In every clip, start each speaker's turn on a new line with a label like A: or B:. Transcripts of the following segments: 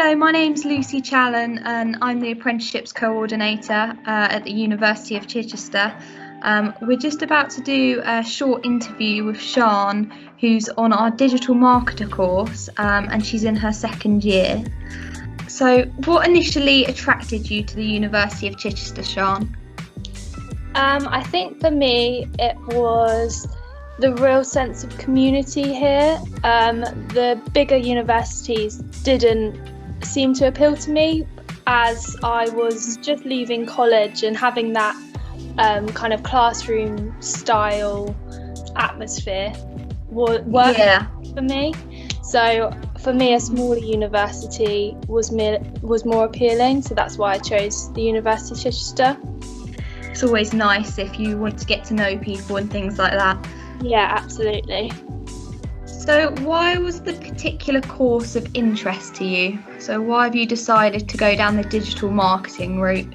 A: Hello, my name's Lucy Challen and I'm the Apprenticeships Coordinator at the University of Chichester. We're just about to do a short interview with Sian, who's on our digital marketer course, and she's in her second year. So what initially attracted you to the University of Chichester, Sian?
B: I think for me it was the real sense of community here. The bigger universities didn't seem to appeal to me, as I was just leaving college and having that kind of classroom style atmosphere worked for me. So for me, a smaller university was more appealing, so that's why I chose the University of Chichester.
A: It's always nice if you want to get to know people and things like that.
B: Yeah, absolutely.
A: So why was the particular course of interest to you? So why have you decided to go down the digital marketing route?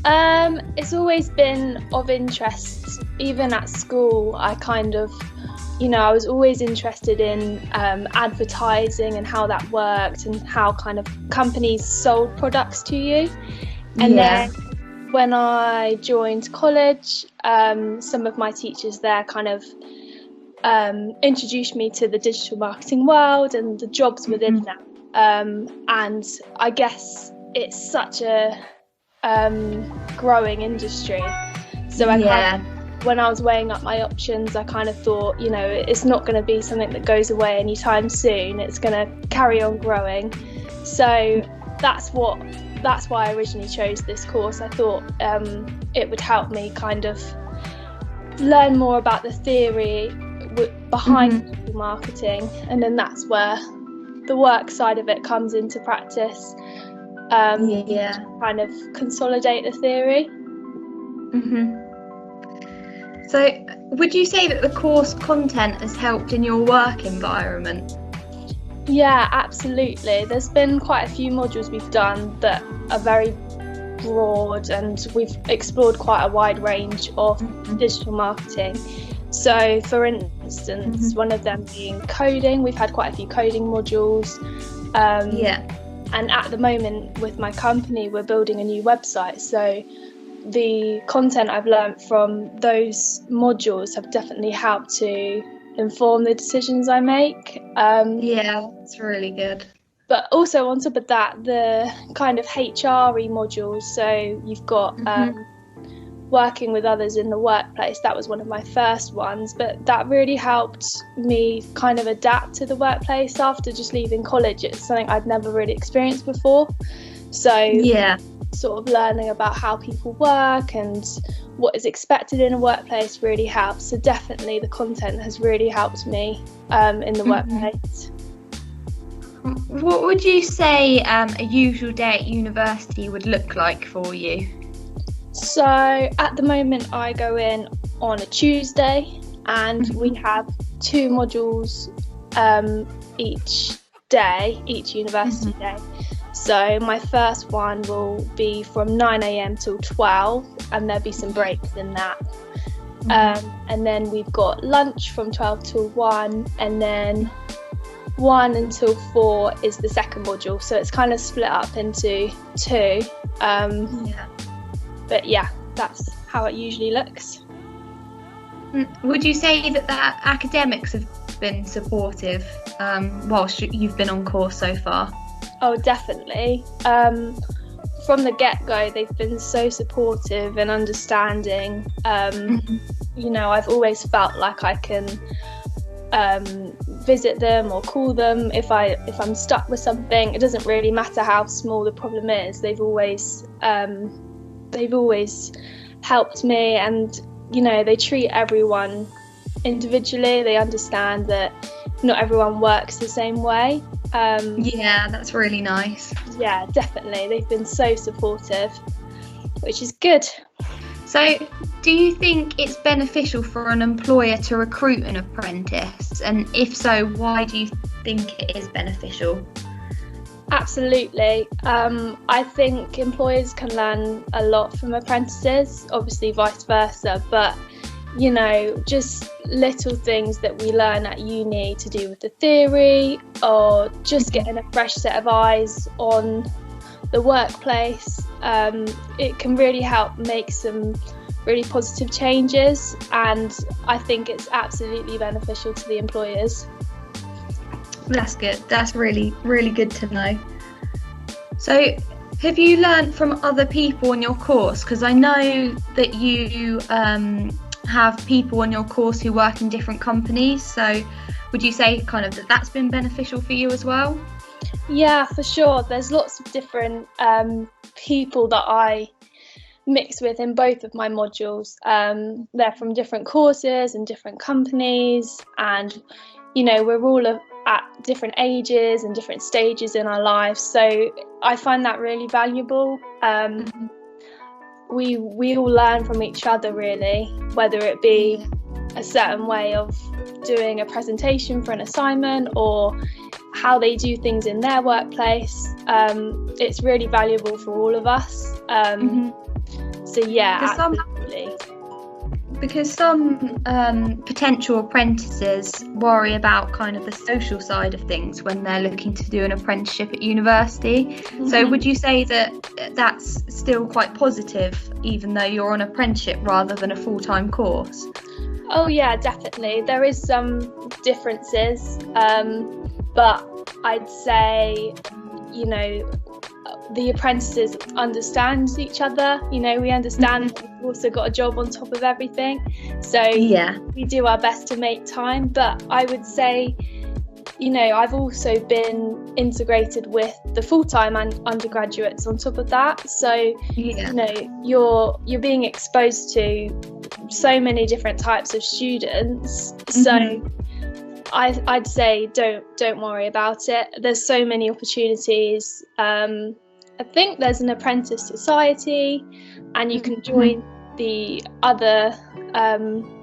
B: It's always been of interest. Even at school, I was always interested in advertising and how that worked and how kind of companies sold products to you. And then when I joined college, some of my teachers there kind of introduced me to the digital marketing world and the jobs within that. And I guess it's such a growing industry. So when I was weighing up my options, I kind of thought, it's not going to be something that goes away anytime soon. It's going to carry on growing. So that's why I originally chose this course. I thought it would help me kind of learn more about the theory behind digital marketing, and then that's where the work side of it comes into practice. Kind of consolidate the theory.
A: So would you say that the course content has helped in your work environment?
B: Yeah, absolutely. There's been quite a few modules we've done that are very broad, and we've explored quite a wide range of digital marketing. So for instance, one of them being coding. We've had quite a few coding modules. And at the moment with my company, we're building a new website. So the content I've learnt from those modules have definitely helped to inform the decisions I make.
A: That's really good.
B: But also on top of that, the kind of HRE modules. So you've got working with others in the workplace. That was one of my first ones, but that really helped me kind of adapt to the workplace after just leaving college. It's something I'd never really experienced before. So sort of learning about how people work and what is expected in a workplace really helps. So definitely the content has really helped me in the workplace.
A: What would you say a usual day at university would look like for you?
B: So at the moment I go in on a Tuesday, and we have 2 modules each university day. So my first one will be from 9 a.m. till 12, and there'll be some breaks in that. And then we've got lunch from 12 till 1, and then 1 until 4 is the second module. So it's kind of split up into 2. But yeah, that's how it usually looks.
A: Would you say that the academics have been supportive whilst you've been on course so far?
B: Oh, definitely. From the get-go, they've been so supportive and understanding. I've always felt like I can visit them or call them if I'm stuck with something. It doesn't really matter how small the problem is. They've always helped me, and they treat everyone individually. They understand that not everyone works the same way.
A: That's really nice.
B: Yeah, definitely. They've been so supportive, which is good.
A: So do you think it's beneficial for an employer to recruit an apprentice? And if so, why do you think it is beneficial?
B: Absolutely. I think employers can learn a lot from apprentices, obviously vice versa, but you know, just little things that we learn at uni to do with the theory, or just getting a fresh set of eyes on the workplace. It can really help make some really positive changes, and I think it's absolutely beneficial to the employers.
A: That's good. That's really, really good to know. So, have you learned from other people on your course? Because I know that you have people on your course who work in different companies. So, would you say kind of that that's been beneficial for you as well?
B: Yeah, for sure. There's lots of different people that I mix with in both of my modules. They're from different courses and different companies, and you know, we're all at different ages and different stages in our lives, so I find that really valuable. We all learn from each other, really, whether it be a certain way of doing a presentation for an assignment or how they do things in their workplace. It's really valuable for all of us. So yeah, absolutely.
A: Because some potential apprentices worry about kind of the social side of things when they're looking to do an apprenticeship at university. So would you say that that's still quite positive, even though you're on apprenticeship rather than a full-time course?
B: Oh yeah, definitely. There is some differences, but I'd say, you know, the apprentices understand each other. You know, we understand that we've also got a job on top of everything, so we do our best to make time. But I would say, you know, I've also been integrated with the full-time and undergraduates on top of that, so you know, you're being exposed to so many different types of students. So I'd say don't worry about it. There's so many opportunities. I think there's an apprentice society, and you can join the other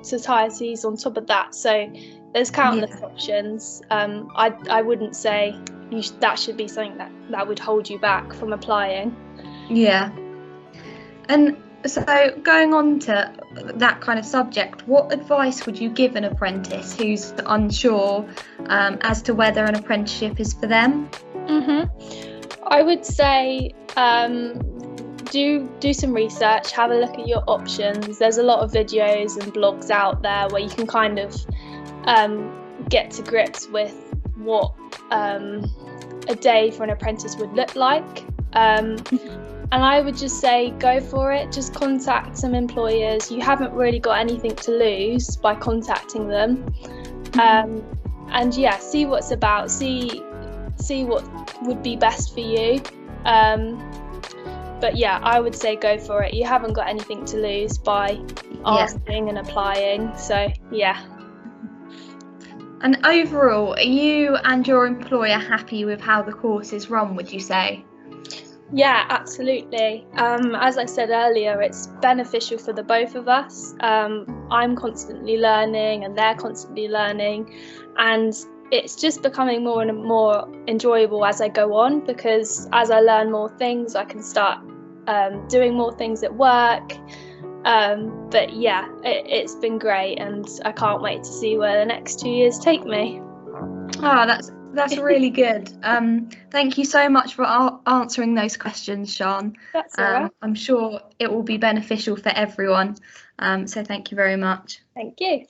B: societies on top of that. So there's countless options. I wouldn't say that should be something that would hold you back from applying.
A: Yeah. And so going on to that kind of subject, what advice would you give an apprentice who's unsure as to whether an apprenticeship is for them?
B: I would say do some research, have a look at your options. There's a lot of videos and blogs out there where you can kind of get to grips with what a day for an apprentice would look like. And I would just say go for it. Just contact some employers. You haven't really got anything to lose by contacting them. And yeah, see what's about. See what would be best for you. But yeah, I would say go for it. You haven't got anything to lose by asking and applying. So yeah.
A: And overall, are you and your employer happy with how the course is run, would you say?
B: Yeah, absolutely. As I said earlier, it's beneficial for the both of us. I'm constantly learning and they're constantly learning, and it's just becoming more and more enjoyable as I go on, because as I learn more things, I can start doing more things at work. But yeah, it's been great, and I can't wait to see where the next 2 years take me.
A: Oh, that's really good. Thank you so much for answering those questions, Sian.
B: That's all right.
A: I'm sure it will be beneficial for everyone. So thank you very much.
B: Thank you.